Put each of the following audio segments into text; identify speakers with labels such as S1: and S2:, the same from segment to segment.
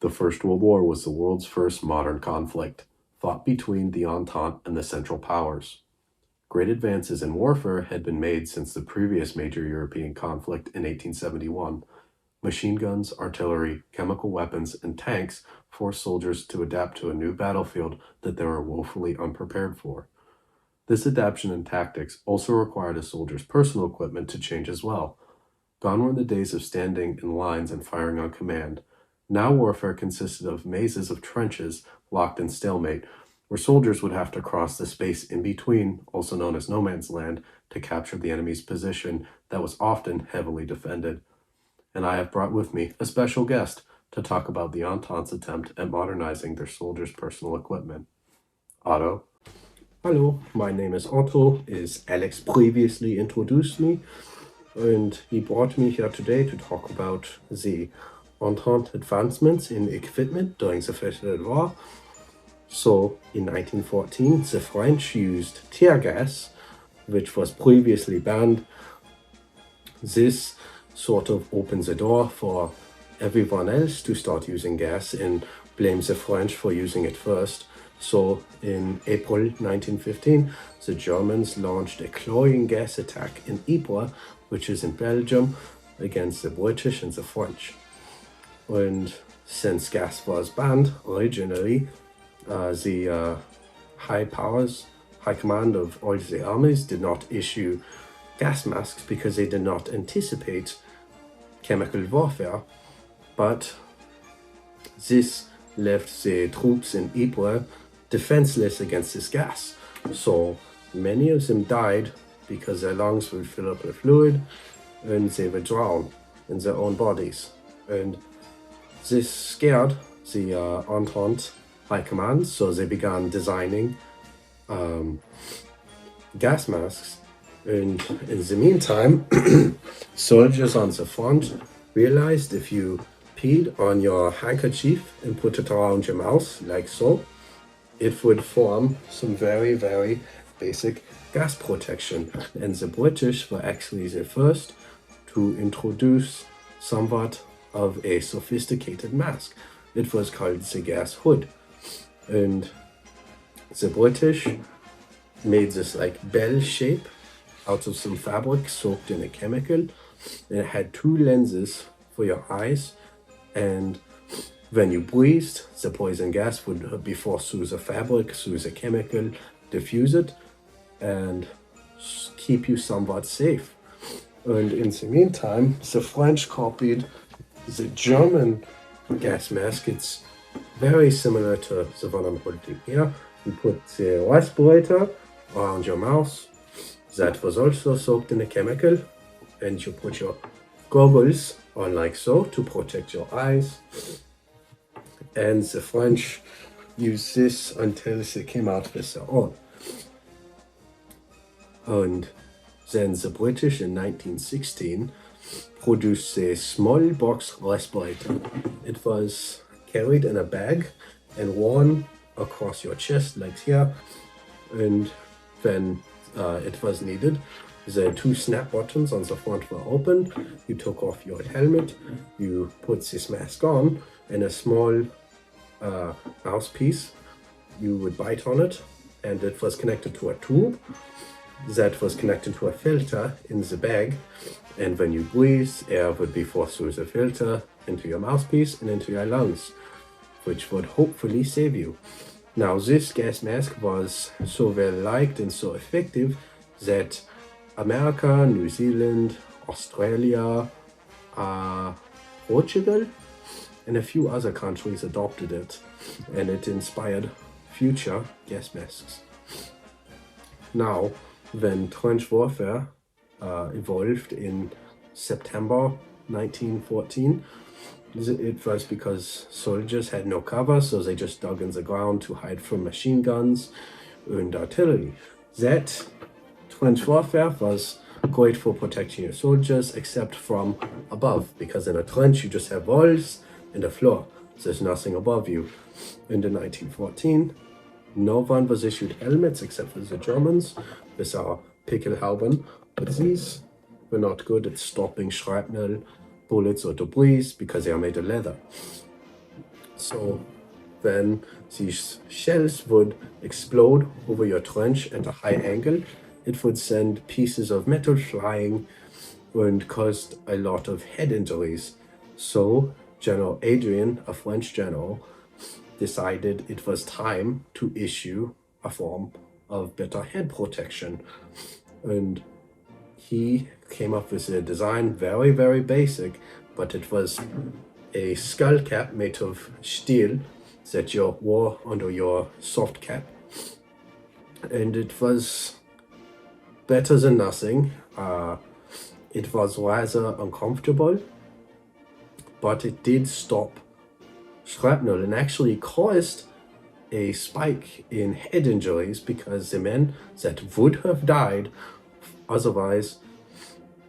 S1: The First World War was the world's first modern conflict, fought between the Entente and the Central Powers. Great advances in warfare had been made since the previous major European conflict in 1871. Machine guns, artillery, chemical weapons, and tanks forced soldiers to adapt to a new battlefield that they were woefully unprepared for. This adaptation in tactics also required a soldier's personal equipment to change as well. Gone were the days of standing in lines and firing on command. Now warfare consisted of mazes of trenches locked in stalemate, where soldiers would have to cross the space in between, also known as no man's land, to capture the enemy's position that was often heavily defended. And I have brought with me a special guest to talk about the Entente's attempt at modernizing their soldiers' personal equipment. Otto.
S2: Hello, my name is Otto, as Alex previously introduced me, and he brought me here today to talk about the Entente advancements in equipment during the First World War. So, in 1914, the French used tear gas, which was previously banned. This sort of opened the door for everyone else to start using gas and blame the French for using it first. So in April 1915, the Germans launched a chlorine gas attack in Ypres, which is in Belgium, against the British and the French. And since gas was banned originally, the high command of all the armies did not issue gas masks because they did not anticipate chemical warfare. But this left the troops in Ypres defenseless against this gas. So many of them died because their lungs would fill up with fluid and they would drown in their own bodies. And this scared the Entente High Command, so they began designing gas masks. And in the meantime, soldiers on the front realized if you peed on your handkerchief and put it around your mouth, like so, it would form some very, very basic gas protection. And the British were actually the first to introduce somewhat of a sophisticated mask. It was called the gas hood. And the British made this like bell shape out of some fabric soaked in a chemical. And it had two lenses for your eyes, and when you breathed, the poison gas would be forced through the fabric, through the chemical, diffuse it, and keep you somewhat safe. And in the meantime, the French copied the German gas mask. It's very similar to the one I'm holding here. You put the respirator around your mouth. That was also soaked in a chemical. And you put your goggles on like so to protect your eyes. And the French used this until they came out with their own. And then the British in 1916 produced a small box respirator. It was carried in a bag and worn across your chest like here. And when it was needed, the two snap buttons on the front were open. You took off your helmet, you put this mask on, and a small mouthpiece, you would bite on it, and it was connected to a tube that was connected to a filter in the bag. And when you breathe, air would be forced through the filter into your mouthpiece and into your lungs, which would hopefully save you. Now, this gas mask was so well liked and so effective that America, New Zealand, Australia, Portugal, and a few other countries adopted it, and it inspired future gas masks. Now, when trench warfare evolved in September 1914, it was because soldiers had no cover, so they just dug in the ground to hide from machine guns and artillery. That trench warfare was great for protecting your soldiers, except from above, because in a trench you just have walls and a floor. There's nothing above you. In the 1914, no one was issued helmets except for the Germans with our Pickelhauben, but these were not good at stopping shrapnel, bullets, or debris because they are made of leather. So when these shells would explode over your trench at a high angle, it would send pieces of metal flying and caused a lot of head injuries. So General Adrian, a French general, decided it was time to issue a form of better head protection. And he came up with a design very, very basic, but it was a skull cap made of steel that you wore under your soft cap. And it was better than nothing. It was rather uncomfortable, but it did stop shrapnel and actually caused a spike in head injuries because the men that would have died otherwise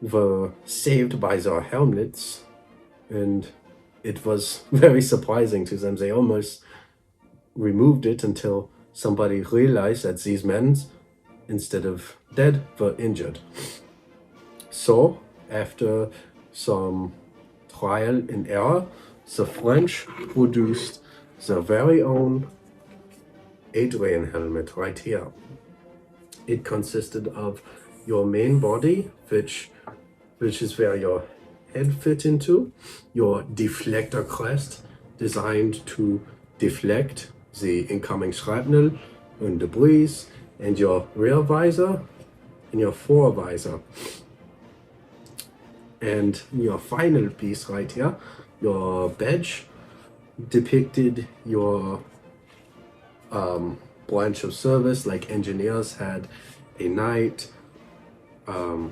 S2: were saved by their helmets, and it was very surprising to them. They almost removed it until somebody realized that these men, instead of dead, were injured. So, after some trial and error, the French produced their very own Adrian helmet right here. It consisted of your main body, which is where your head fit into, your deflector crest, designed to deflect the incoming shrapnel and debris, and your rear visor and your fore visor. And your final piece right here, your badge, depicted your branch of service. Like engineers had a knight. I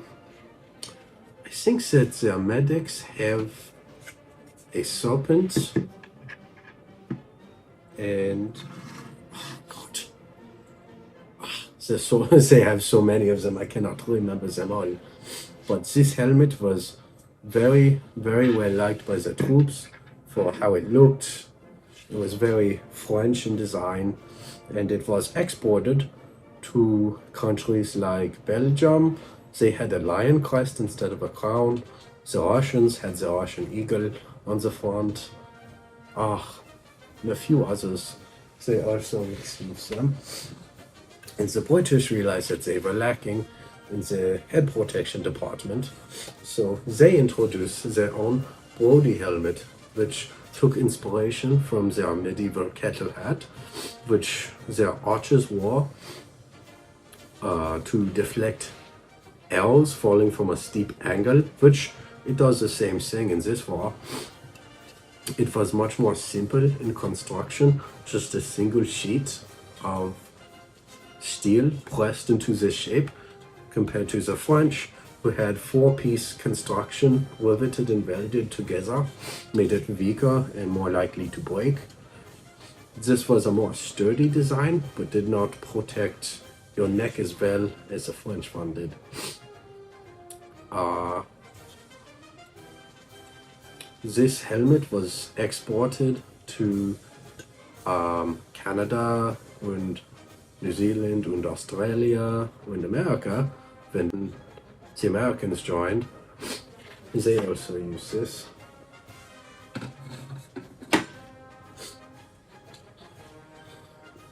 S2: think that their medics have a serpent, and God, they have so many of them, I cannot remember them all. But this helmet was very, very well liked by the troops for how it looked. It was very French in design, and it was exported to countries like Belgium. They had a lion crest instead of a crown. The Russians had the Russian eagle on the front. And a few others, they also received them. And the British realized that they were lacking in the head protection department, so they introduced their own Brody helmet, which took inspiration from their medieval cattle hat, which their archers wore to deflect arrows falling from a steep angle, which it does the same thing in this war. It was much more simple in construction, just a single sheet of steel pressed into this shape, compared to the French, who had four-piece construction riveted and welded together, made it weaker and more likely to break. This was a more sturdy design, but did not protect your neck as well as the French one did. This helmet was exported to Canada and New Zealand and Australia and America when the Americans joined. They also use this.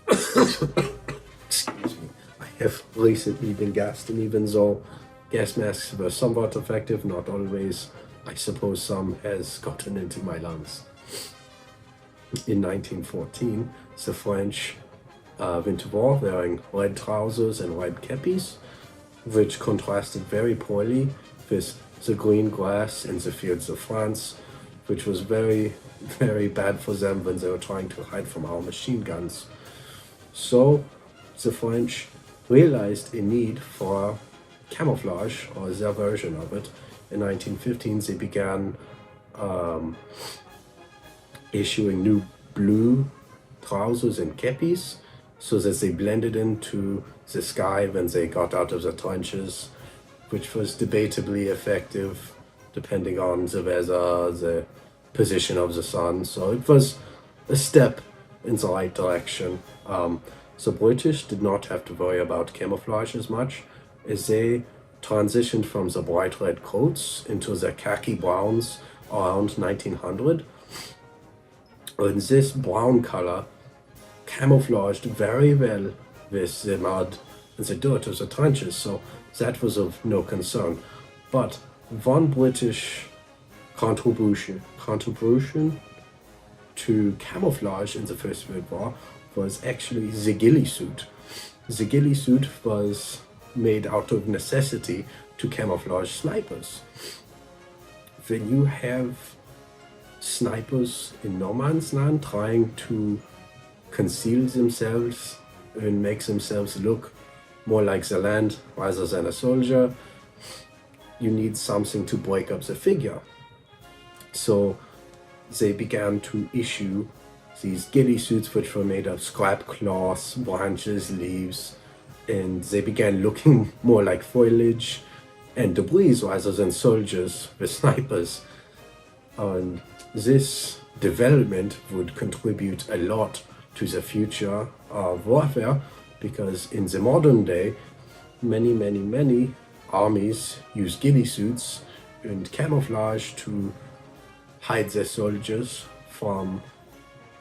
S2: Excuse me. I have recently been gassed, and even though gas masks were somewhat effective, not always, I suppose some has gotten into my lungs. In 1914, the French went to war wearing red trousers and red cappies, which contrasted very poorly with the green grass in the fields of France, which was very, very bad for them when they were trying to hide from our machine guns. So the French realized a need for camouflage, or their version of it. In 1915, they began issuing new blue trousers and cappies so that they blended into the sky when they got out of the trenches, which was debatably effective depending on the weather, the position of the sun. So it was a step in the right direction. The British did not have to worry about camouflage as much, as they transitioned from the bright red coats into the khaki browns around 1900. And this brown color camouflaged very well with the mud and the dirt of the trenches, so that was of no concern. But one British contribution to camouflage in the First World War was actually the ghillie suit. The ghillie suit was made out of necessity to camouflage snipers. When you have snipers in no man's land trying to conceal themselves and make themselves look more like the land rather than a soldier, you need something to break up the figure. So they began to issue these ghillie suits, which were made of scrap cloth, branches, leaves, and they began looking more like foliage and debris rather than soldiers with snipers. And this development would contribute a lot to the future of warfare, because in the modern day, many armies use ghillie suits and camouflage to hide their soldiers from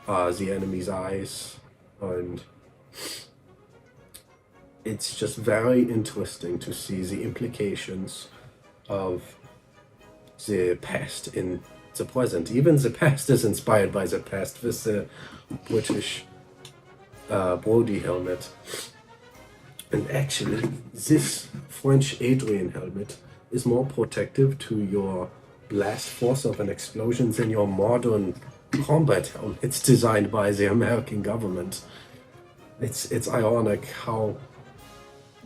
S2: the enemy's eyes. And it's just very interesting to see the implications of the past in the present. Even the past is inspired by the past with the British Brodie helmet. And actually, this French Adrian helmet is more protective to your blast force of an explosion than your modern combat helmet. It's designed by the American government. It's ironic how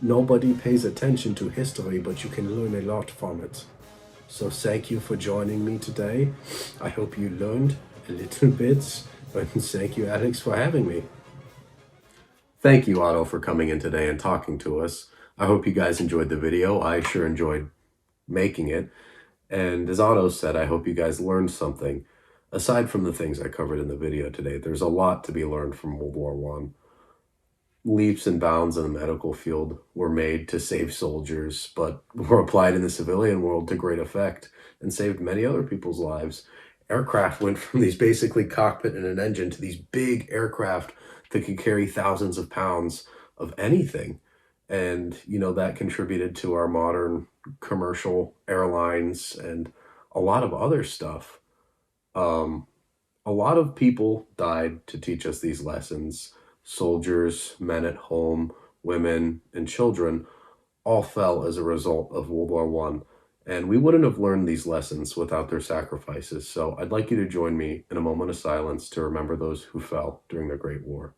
S2: nobody pays attention to history, but you can learn a lot from it. So thank you for joining me today. I hope you learned a little bit, and thank you, Alex, for having me.
S1: Thank you, Otto, for coming in today and talking to us. I hope you guys enjoyed the video. I sure enjoyed making it. And as Otto said, I hope you guys learned something. Aside from the things I covered in the video today, there's a lot to be learned from World War I. Leaps and bounds in the medical field were made to save soldiers, but were applied in the civilian world to great effect and saved many other people's lives. Aircraft went from these basically cockpit and an engine to these big aircraft that could carry thousands of pounds of anything. And, that contributed to our modern commercial airlines and a lot of other stuff. A lot of people died to teach us these lessons. Soldiers, men at home, women, and children all fell as a result of World War I. And we wouldn't have learned these lessons without their sacrifices. So I'd like you to join me in a moment of silence to remember those who fell during the Great War.